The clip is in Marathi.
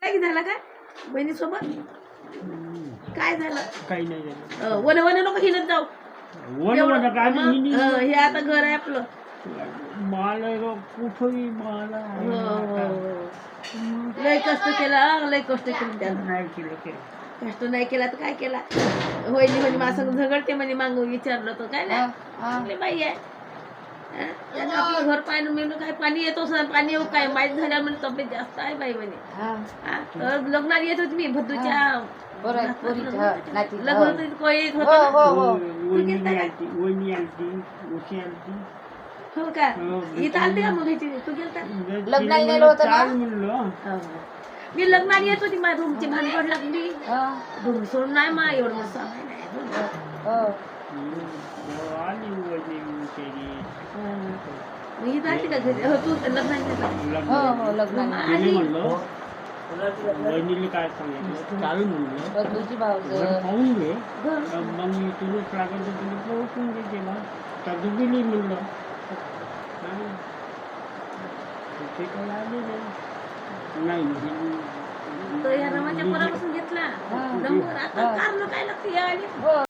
काय झालं काय बहिणीसोबत काय झालं? काही नाही झालं. वन वन नको हिनत जाऊ. वन काय मग, हे आता घर आहे आपलं. मला कुठंही मला लय कष्ट केला, लय कष्ट केलं त्यानं. नाही केलं ते. कष्ट नाही केला तर काय केला? वहिनी म्हणे माझं झगडते म्हणे, मागं विचारलं तर काय नाही चांगली बाई आहे. त्यानं आपलं घर पाणी मिळून काय पाणी येतो पाणी येऊ काय माहीत झाल्या म्हणे तब्येत जास्त आहे बाई म्हणे. तर लग्नात येत होती मी भद्दूच्या लग्न होतं कोळीत होतं. वहिनी आलती, गोष्टी आलती. हो का? इथं आलते का मग ह्याची तू गेलता? लग्नाला गेलो होतं ना? म्हणलं मी लग्नाला येत होती माझ्या रूमची भानगड लागली. रूम सोडून नाही मा एवढं मोठं सांगाय नाही. आली वहिनी केली. मी इथं आलती का घरी? हो तू लग्नाला आली. म्हणलं वहिनीला काय सांगितलं चालू म्हणलं बदलूची भावजं. घर पाहून घे मग मी तुला लागत तुला ओळखून घे केला तर दुबीली म्हणलं ते काही आले नाही. तर ह्या रमाच्या पोरापासून घेतला नंबर. आता कारण काय लागते या आणि